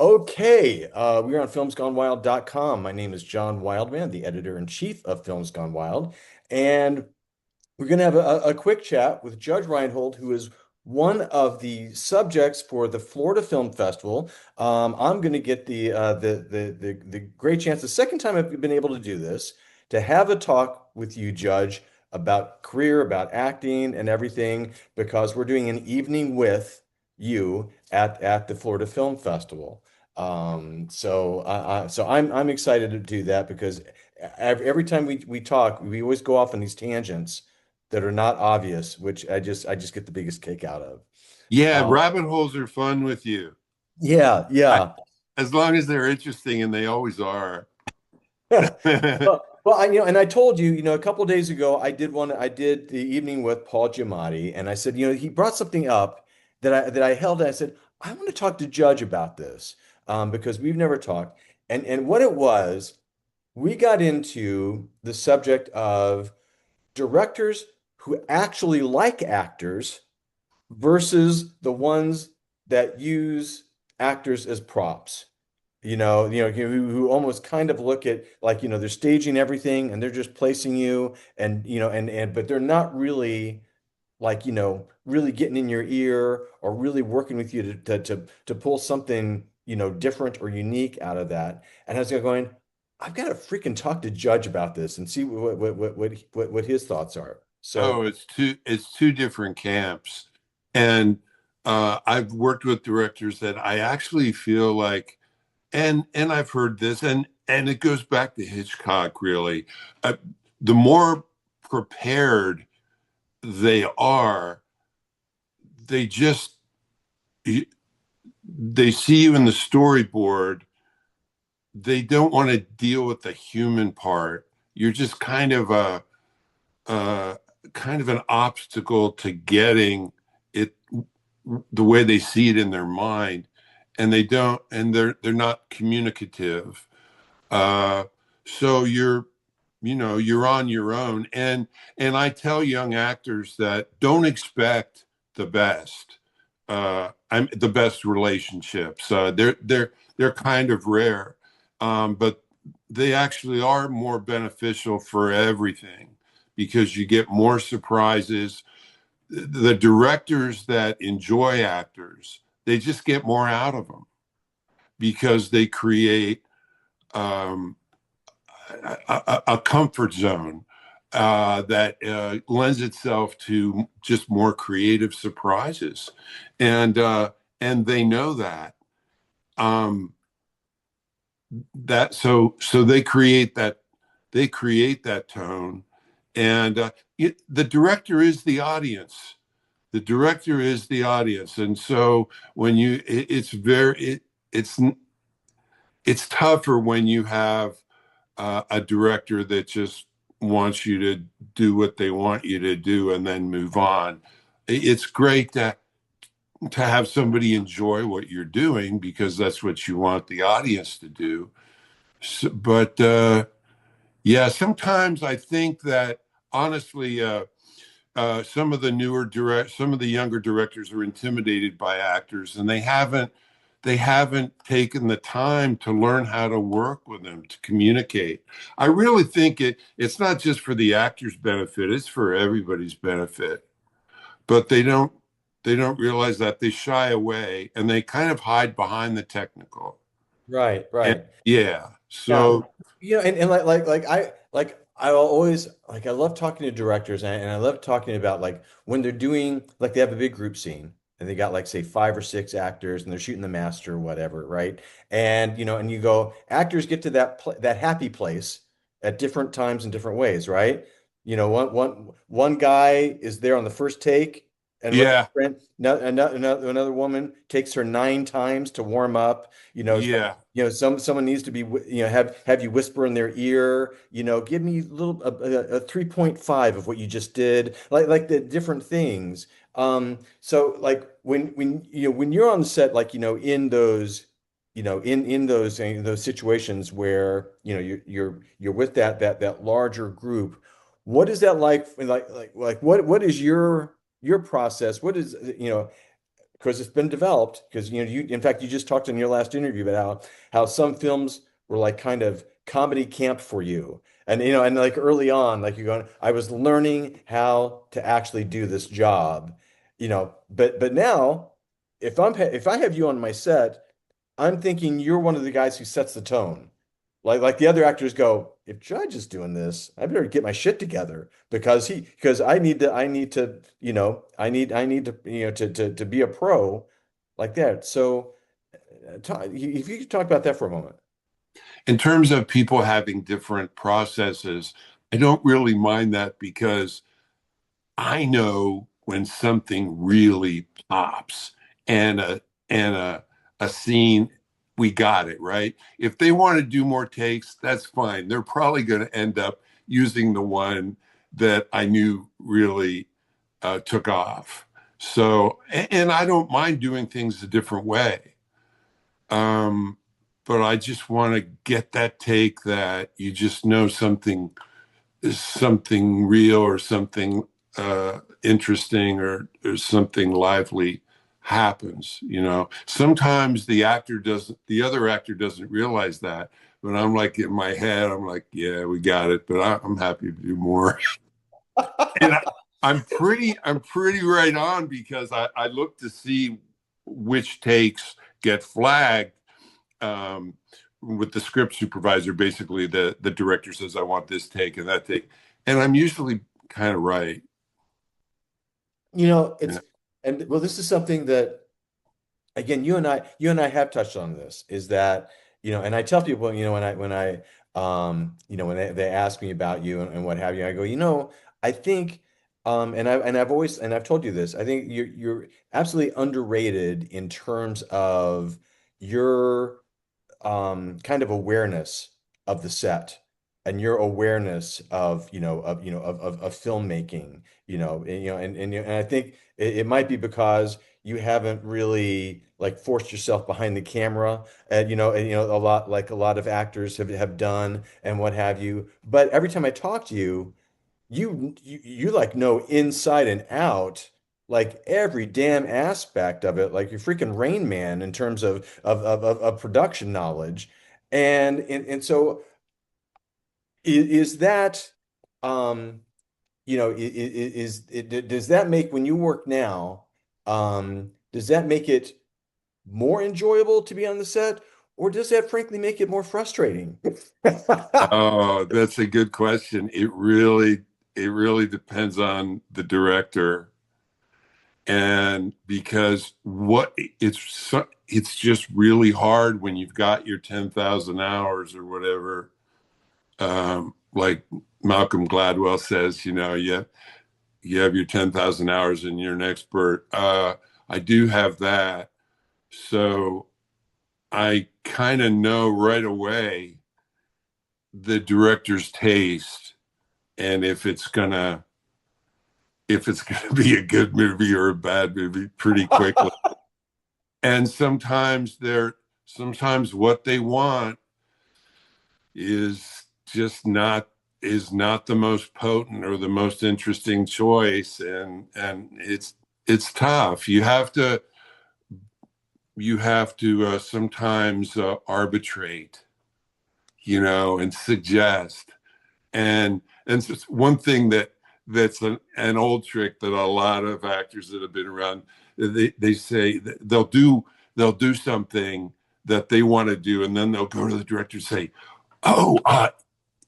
Okay, we're on filmsgonewild.com. My name is John Wildman, the editor-in-chief of Films Gone Wild, and we're going to have a quick chat with Judge Reinhold, who is one of the subjects for the Florida Film Festival. I'm going to get the great chance, the second time I've been able to do this, to have a talk with you, Judge, about career, about acting, and everything, because we're doing an evening with you at the Florida Film Festival. So I'm excited to do that because every time we talk, we always go off on these tangents that are not obvious, which I just get the biggest kick out of. Yeah, Uh, rabbit holes are fun with you. yeah, I, yeah. as long as they're interesting, and they always are. And I told you, a couple of days ago, I did the evening with Paul Giamatti, and I said, he brought something up that I held, and I said, I want to talk to Judge about this, because we've never talked. And what it was, we got into the subject of directors who actually like actors versus the ones that use actors as props. Who almost kind of look at like, they're staging everything and they're just placing you and but they're not really like, really getting in your ear or really working with you to pull something, different or unique out of that. And I was going, I've got to freaking talk to Judge about this and see what his thoughts are. So Oh, it's two different camps. And I've worked with directors that I actually feel like, and I've heard this, and it goes back to Hitchcock really. Uh, the more prepared they are, they just they see you in the storyboard. They don't want to deal with the human part. You're just uh, kind of an obstacle to getting it the way they see it in their mind, and they're not communicative. Uh, so you're on your own, and I tell young actors that don't expect the best. I'm the best relationships. They're kind of rare, but they actually are more beneficial for everything because you get more surprises. The directors that enjoy actors, they just get more out of them because they create um, a comfort zone that lends itself to just more creative surprises, and they know that. Um, so they create that tone, and the director is the audience. The director is the audience, and so when you, it's tougher when you have a director that just wants you to do what they want you to do and then move on. It's great to have somebody enjoy what you're doing because that's what you want the audience to do. But yeah, sometimes I think that honestly, some of the younger directors are intimidated by actors, and they haven't taken the time to learn how to work with them to communicate. I really think it's not just for the actor's benefit; it's for everybody's benefit. But they don't realize that they shy away and they kind of hide behind the technical. right, And right. yeah, Yeah. so And I always like I love talking to directors and I love talking about like when they're doing like they have a big group scene and they got like say 5 or 6 actors and they're shooting the master or whatever, right? And and you go actors get to that happy place at different times in different ways, right? One guy is there on the first take and ready to yeah, sprint. Another woman takes her 9 times to warm up. yeah, Someone needs to be, have you whisper in their ear, give me a 3.5 of what you just did, like the different things. So like when you're on set, like, in those, in those situations where, you're with that larger group, what is that like? Like what is your process? What is, because it's been developed. Because in fact, you just talked in your last interview about how some films were like kind of comedy camp for you, and and like early on, like you're going, I was learning how to actually do this job, but now, if I have you on my set, I'm thinking you're one of the guys who sets the tone. Like the other actors go, if Judge is doing this, I better get my shit together because I need to, I need to, to be a pro like that. So if you could talk about that for a moment. In terms of people having different processes, I don't really mind that because I know when something really pops and a scene, we got it, right? If they want to do more takes, that's fine. They're probably going to end up using the one that I knew really took off. So, and I don't mind doing things a different way. Um, but I just want to get that take that you just know something real or something interesting or something lively happens. Sometimes the other actor doesn't realize that, but I'm like in my head, I'm like, yeah, we got it, but I'm happy to do more. And I'm pretty right on because I look to see which takes get flagged um, with the script supervisor. Basically, the director says, I want this take and that take. And I'm usually kind of right. It's and well, this is something that again, you and I have touched on this, is that, and I tell people, when they ask me about you and what have you, I go, I think, and I've told you this, I think you're absolutely underrated in terms of your kind of awareness of the set and your awareness of of filmmaking, and I think it might be because you haven't really like forced yourself behind the camera, and a lot, like a lot of actors have done and what have you. But every time I talk to you, you like know inside and out, like every damn aspect of it, like you're freaking Rain Man in terms of production knowledge. And so is that does that make, when you work now, does that make it more enjoyable to be on the set, or does that frankly make it more frustrating? Oh, that's a good question. It really depends on the director. And because it's just really hard when you've got your 10,000 hours or whatever. Like Malcolm Gladwell says, you have your 10,000 hours and you're an expert. I do have that. So I kind of know right away the director's taste and if it's gonna be a good movie or a bad movie pretty quickly. And sometimes what they want is just not is not the most potent or the most interesting choice, and it's tough. You have to sometimes arbitrate, and suggest. And so one thing that's an old trick that a lot of actors that have been around, they say that they'll do something that they want to do, and then they'll go to the director and say, "Oh,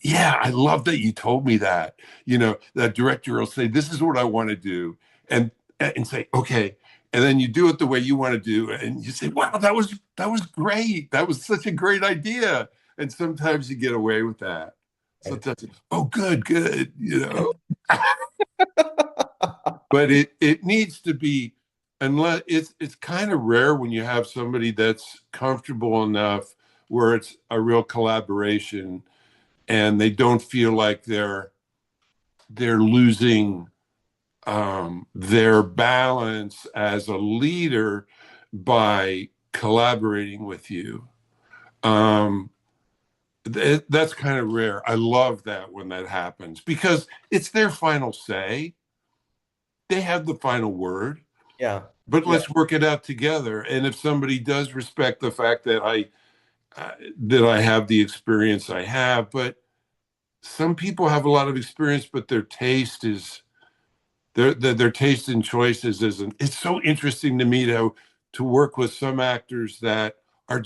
yeah, I love that you told me that." That director will say, "This is what I want to do," and say, "Okay." And then you do it the way you want to do, and you say, "Wow, that was great. That was such a great idea." And sometimes you get away with that. Sometimes, oh, good, good. But it needs to be, unless it's kind of rare when you have somebody that's comfortable enough where it's a real collaboration and they don't feel like they're losing their balance as a leader by collaborating with you. Um, that's kind of rare. I love that when that happens because it's their final say. They have the final word. Yeah. but Yeah. let's work it out together. And if somebody does respect the fact that I have the experience I have, but some people have a lot of experience, but their taste and choices isn't. It's so interesting to me to work with some actors that are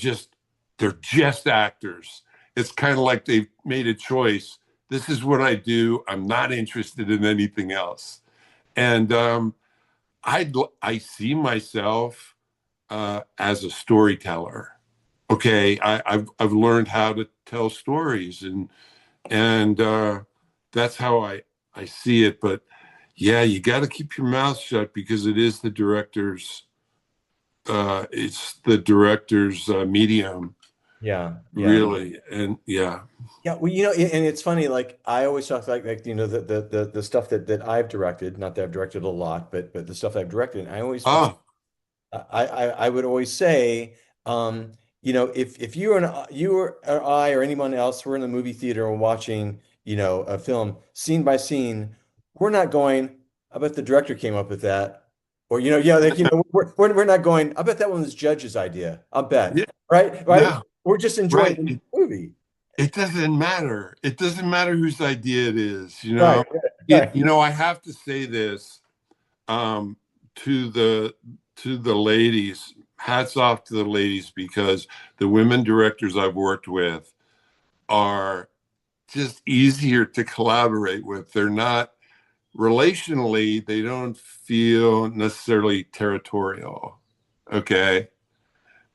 they're just actors. It's kind of like they've made a choice. This is what I do. I'm not interested in anything else. And I see myself as a storyteller. Okay, I've learned how to tell stories, and that's how I see it. But yeah, you got to keep your mouth shut because it's the director's medium, Yeah. Yeah. really. And yeah. Yeah, well, and it's funny. Like I always talk like the stuff that I've directed. Not that I've directed a lot, but the stuff I've directed. I always find Oh, I would always say, if you or I or anyone else were in the movie theater and watching, a film scene by scene, we're not going, I bet the director came up with that. Or, yeah, like, we're not going, I bet that one was Judge's idea. I'll yeah, bet. Right? Right? no, We're just enjoying right. the movie. It doesn't matter. It doesn't matter whose idea it is, you know. Right, right. I have to say this um, to the ladies. Hats off to the ladies because the women directors I've worked with are just easier to collaborate with. They're not relationally, they don't feel necessarily territorial. Okay.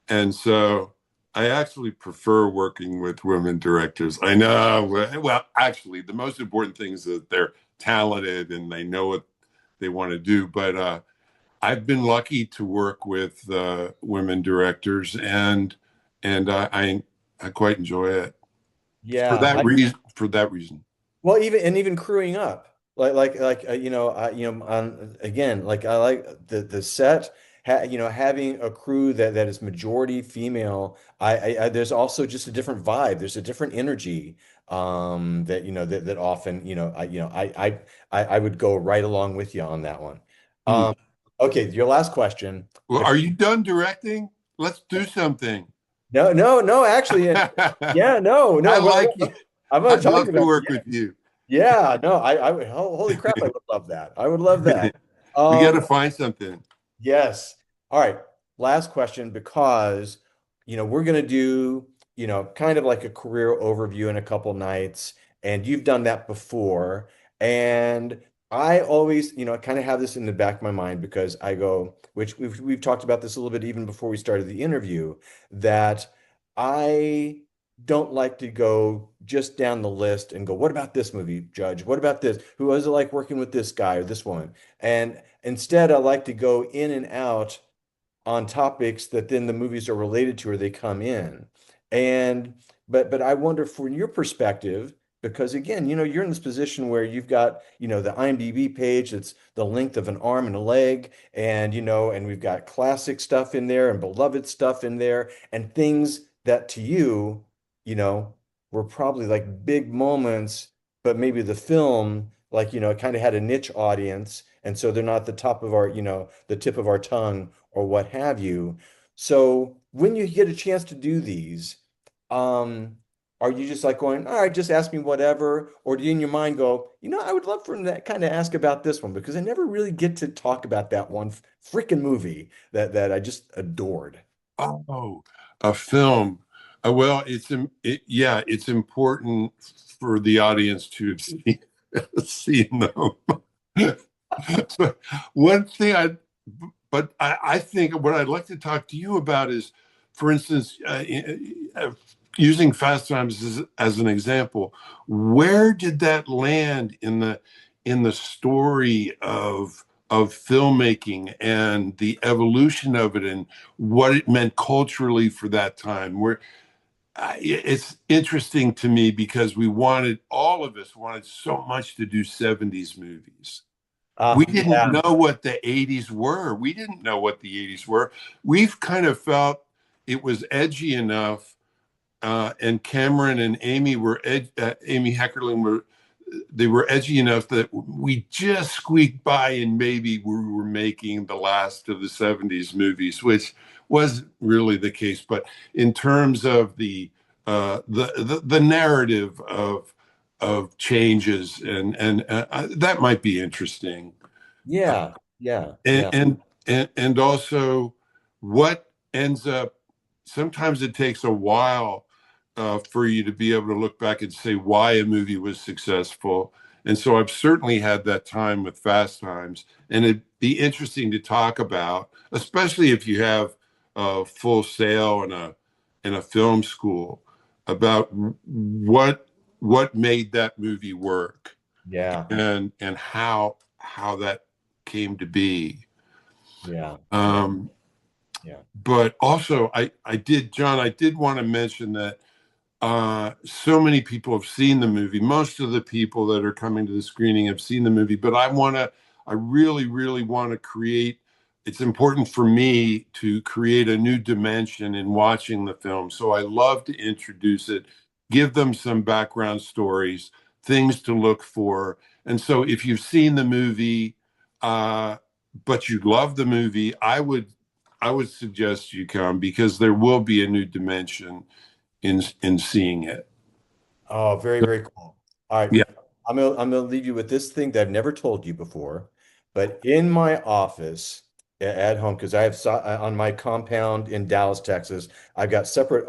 And so I actually prefer working with women directors. I know, well, actually, the most important thing is that they're talented and they know what they want to do. But I've been lucky to work with women directors, and I quite enjoy it for Yeah. that reason. For that reason. Well, even crewing up, like again, like I like the set, having a crew that is majority female. There's also just a different vibe. There's a different energy, that that often, I would go right along with you on that one. Hmm. Um, okay, your last question. Well, are you done directing? Let's do something. No, no, no, actually, and yeah, no, no, I like you. I'm going to I'd talk love to about. work with you. Yeah, no, holy crap, I would love that. I would love that. We got to Um, find something. yes. All right. Last question, because we're gonna do, kind of like a career overview in a couple nights, and you've done that before. And I always, kind of have this in the back of my mind because I go, which we've talked about this a little bit even before we started the interview, that I don't like to go just down the list and go, what about this movie, Judge? What about this? Who was it like working with this guy or this woman? And instead, I like to go in and out on topics that then the movies are related to or they come in. And but I wonder from your perspective, because again, you're in this position where you've got, the IMDb page that's the length of an arm and a leg, and and we've got classic stuff in there and beloved stuff in there, and things that to you, you know, were probably like big moments, but maybe the film, like, it kind of had a niche audience, and so they're not the top of our, the tip of our tongue or what have you. So when you get a chance to do these, um, are you just like going, all right, just ask me whatever? Or do you in your mind go, I would love for him to kind of ask about this one because I never really get to talk about that one freaking movie that I just adored. Oh, a film. Well, yeah, it's important for the audience to see, see them. But one thing I think what I'd like to talk to you about is, for instance, using Fast Times as an example, where did that land in the story of filmmaking and the evolution of it and what it meant culturally for that time? Where it's interesting to me because all of us wanted so much to do 70s movies. We didn't Yeah. know what the 80s were. We didn't know what the 80s were. We've kind of felt it was edgy enough, and Cameron and Amy Heckerling were they were edgy enough that we just squeaked by, and maybe we were making the last of the '70s movies, which was really the case. But in terms of the narrative of changes, and that might be interesting. Yeah, yeah, and yeah, and and also what ends up, sometimes it takes a while for you to be able to look back and say why a movie was successful. And so I've certainly had that time with Fast Times, and it'd be interesting to talk about, especially if you have a full sail in a film school, about what made that movie work, yeah, and how that came to be. yeah, yeah, Um, yeah. but also, I did, John, I did want to mention that so many people have seen the movie. Most of the people that are coming to the screening have seen the movie, but I really, really want to create, it's important for me to create a new dimension in watching the film. So I love to introduce it, give them some background stories, things to look for. And so if you've seen the movie, uh, but you love the movie, I would suggest you come, because there will be a new dimension in seeing it. Oh, very, So, very cool. All right. yeah. I'm gonna leave you with this thing that I've never told you before, but in my office at home, because I have on my compound in Dallas, Texas, I've got separate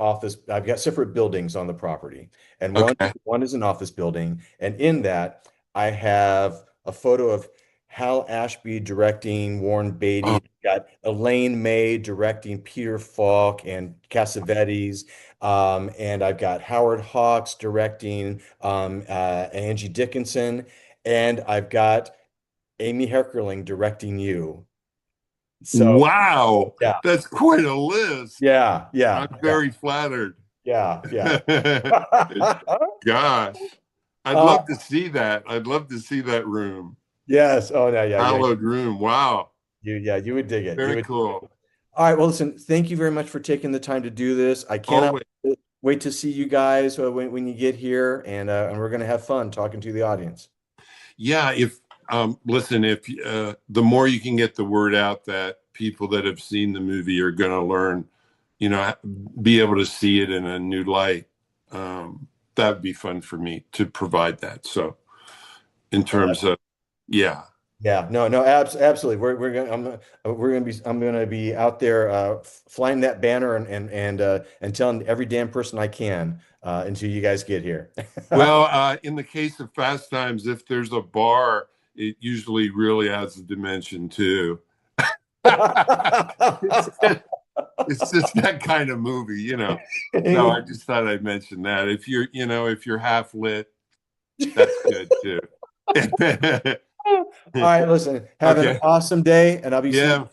buildings on the property. And Okay. one is an office building, and in that I have a photo of Hal Ashby directing Warren Oh, Beatty, got Elaine May directing Peter Falk and Cassavetes. And I've got Howard Hawks directing Angie Dickinson, and I've got Amy Heckerling directing you. So wow. yeah, That's quite a list. yeah, I'm yeah, yeah, very flattered. yeah, yeah. Gosh. I'd Uh, love to see that. I'd love to see that room. yes. Oh no, yeah, yeah. Hallowed room. Wow. You would dig it. You Very would. cool. All right. Well, listen. Thank you very much for taking the time to do this. I cannot Always. wait to see you guys when you get here, and we're gonna have fun talking to the audience. Yeah, if listen, if the more you can get the word out, that people that have seen the movie are going to learn, be able to see it in a new light. That would be fun for me to provide that. So, in terms of, yeah. Yeah, no, no, absolutely. I'm gonna be out there flying that banner and telling every damn person I can until you guys get here. Well, in the case of Fast Times, if there's a bar, it usually really adds a dimension too. it's, it's just that kind of movie. No, I just thought I'd mention that. If you're half lit, that's good too. All right, listen, have an Okay. awesome day, and I'll be seeing Yeah.